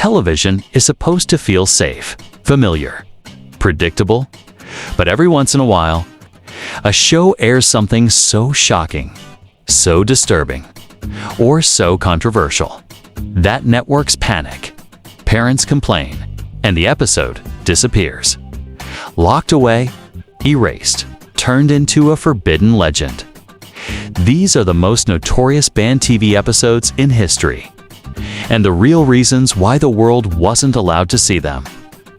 Television is supposed to feel safe, familiar, predictable, but every once in a while, a show airs something so shocking, so disturbing, or so controversial that networks panic, parents complain, and the episode disappears. Locked away, erased, turned into a forbidden legend. These are the most notorious banned TV episodes in history, and the real reasons why the world wasn't allowed to see them.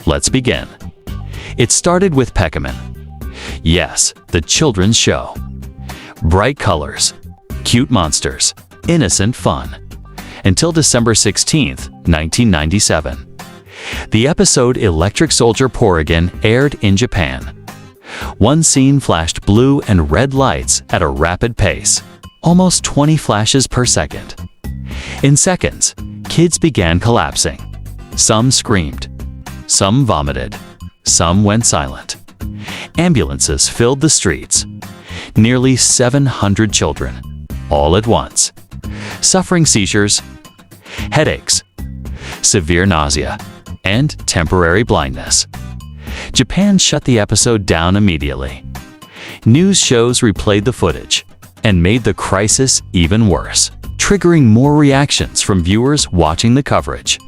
Let's begin. It started with Pokémon. Yes, the children's show. Bright colors, cute monsters, innocent fun. Until December 16th, 1997. The episode Electric Soldier Porygon aired in Japan. One scene flashed blue and red lights at a rapid pace, almost 20 flashes per second. In seconds, kids began collapsing. Some screamed, some vomited, some went silent. Ambulances filled the streets. Nearly 700 children, all at once, suffering seizures, headaches, severe nausea, and temporary blindness. Japan shut the episode down immediately. News shows replayed the footage and made the crisis even worse, triggering more reactions from viewers watching the coverage.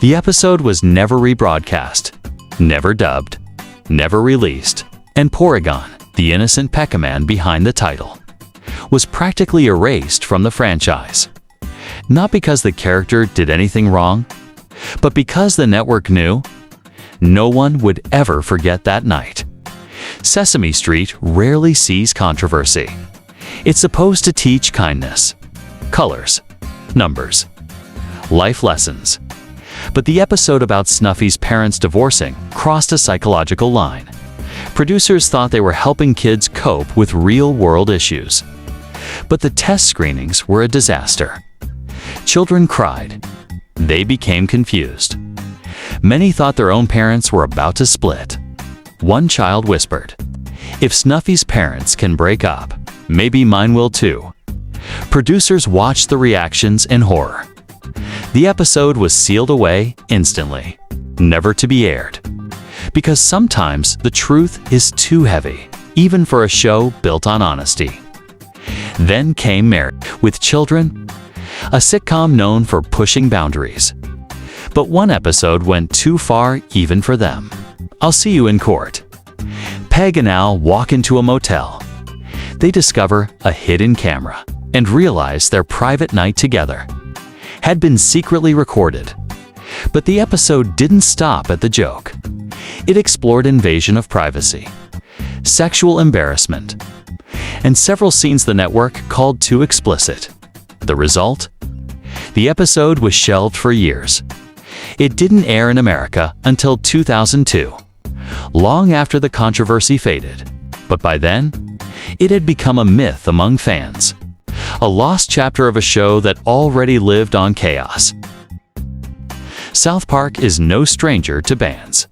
The episode was never rebroadcast, never dubbed, never released, and Porygon, the innocent Pokémon behind the title, was practically erased from the franchise. Not because the character did anything wrong, but because the network knew no one would ever forget that night. Sesame Street rarely sees controversy. It's supposed to teach kindness, colors, numbers, life lessons. But the episode about Snuffy's parents divorcing crossed a psychological line. Producers thought they were helping kids cope with real-world issues. But the test screenings were a disaster. Children cried. They became confused. Many thought their own parents were about to split. One child whispered, "If Snuffy's parents can break up, maybe mine will too." Producers watched the reactions in horror. The episode was sealed away instantly, never to be aired. Because sometimes the truth is too heavy, even for a show built on honesty. Then came Married with Children, a sitcom known for pushing boundaries. But one episode went too far even for them. I'll See You in Court. Peg and Al walk into a motel. They discover a hidden camera and realize their private night together had been secretly recorded. But the episode didn't stop at the joke. It explored invasion of privacy, sexual embarrassment, and several scenes the network called too explicit. The result? The episode was shelved for years. It didn't air in America until 2002, long after the controversy faded. But by then, it had become a myth among fans, a lost chapter of a show that already lived on chaos. South Park is no stranger to bans.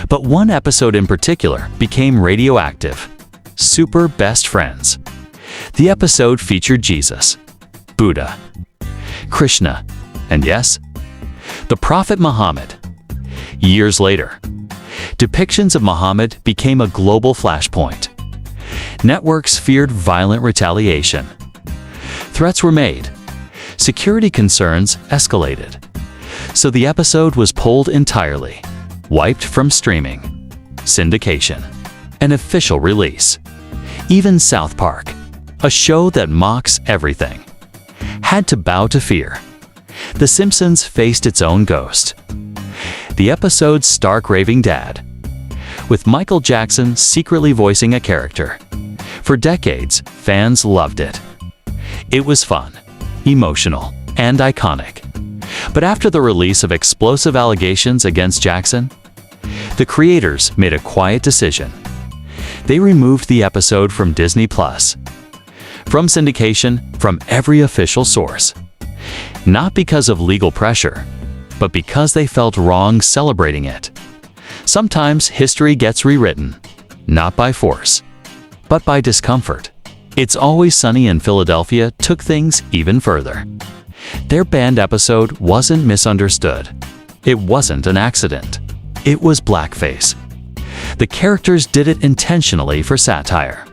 But one episode in particular became radioactive: Super Best Friends. The episode featured Jesus, Buddha, Krishna, and yes, the Prophet Muhammad. Years later, depictions of Muhammad became a global flashpoint. Networks feared violent retaliation. Threats were made. Security concerns escalated. So the episode was pulled entirely, wiped from streaming, syndication, and official release. Even South Park, a show that mocks everything, had to bow to fear. The Simpsons faced its own ghost. The episode's Stark Raving Dad, with Michael Jackson secretly voicing a character. For decades, fans loved it. It was fun, emotional, and iconic. But after the release of explosive allegations against Jackson, the creators made a quiet decision. They removed the episode from Disney+, from syndication, from every official source. Not because of legal pressure, but because they felt wrong celebrating it. Sometimes history gets rewritten, not by force, but by discomfort. It's Always Sunny in Philadelphia took things even further. Their banned episode wasn't misunderstood. It wasn't an accident. It was blackface. The characters did it intentionally for satire.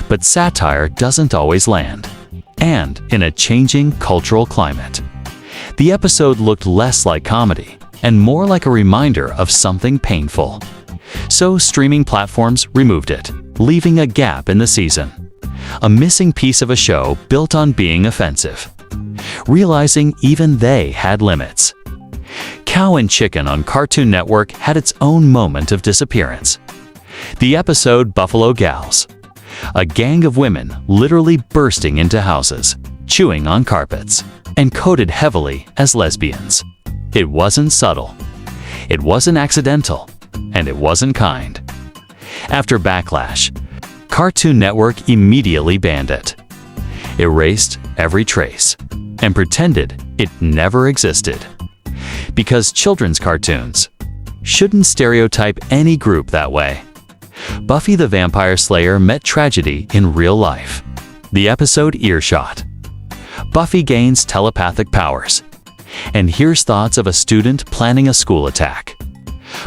But satire doesn't always land. And in a changing cultural climate, the episode looked less like comedy and more like a reminder of something painful. So streaming platforms removed it, leaving a gap in the season. A missing piece of a show built on being offensive. Realizing even they had limits. Cow and Chicken on Cartoon Network had its own moment of disappearance. The episode Buffalo Gals. A gang of women literally bursting into houses, chewing on carpets, and coded heavily as lesbians. It wasn't subtle. It wasn't accidental. And it wasn't kind. After backlash, Cartoon Network immediately banned it. Erased every trace and pretended it never existed. Because children's cartoons shouldn't stereotype any group that way. Buffy the Vampire Slayer met tragedy in real life. The episode Earshot. Buffy gains telepathic powers and hears thoughts of a student planning a school attack.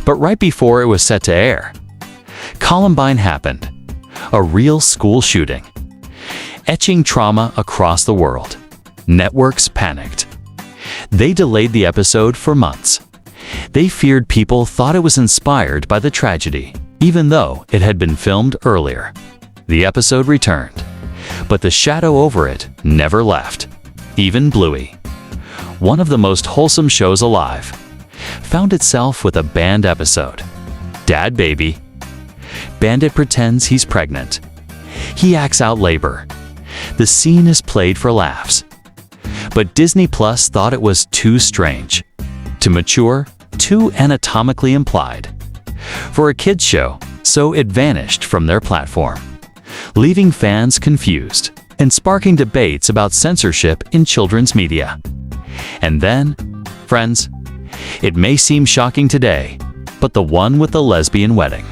But right before it was set to air, Columbine happened. A real school shooting. Etching trauma across the world. Networks panicked. They delayed the episode for months. They feared people thought it was inspired by the tragedy, even though it had been filmed earlier. The episode returned, but the shadow over it never left. Even Bluey, one of the most wholesome shows alive, found itself with a banned episode. Dad Baby. Bandit pretends he's pregnant. He acts out labor. The scene is played for laughs. But Disney Plus thought it was too strange, too mature, too anatomically implied. For a kids' show, so it vanished from their platform, leaving fans confused and sparking debates about censorship in children's media. And then, friends, it may seem shocking today, but the one with the lesbian wedding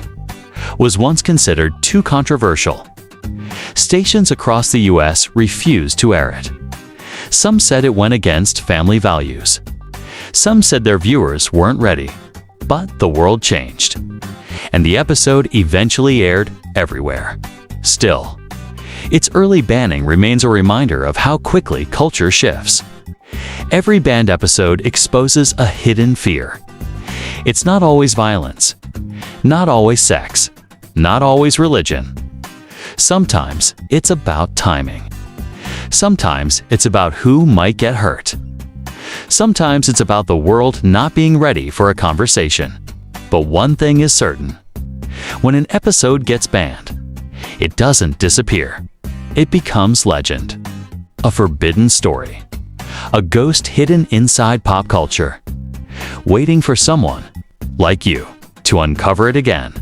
was once considered too controversial. Stations across the US refused to air it. Some said it went against family values. Some said their viewers weren't ready. But the world changed, and the episode eventually aired everywhere. Still, its early banning remains a reminder of how quickly culture shifts. Every banned episode exposes a hidden fear. It's not always violence, not always sex, not always religion. Sometimes it's about timing. Sometimes it's about who might get hurt. Sometimes it's about the world not being ready for a conversation. But one thing is certain. When an episode gets banned, it doesn't disappear. It becomes legend. A forbidden story. A ghost hidden inside pop culture. Waiting for someone like you to uncover it again.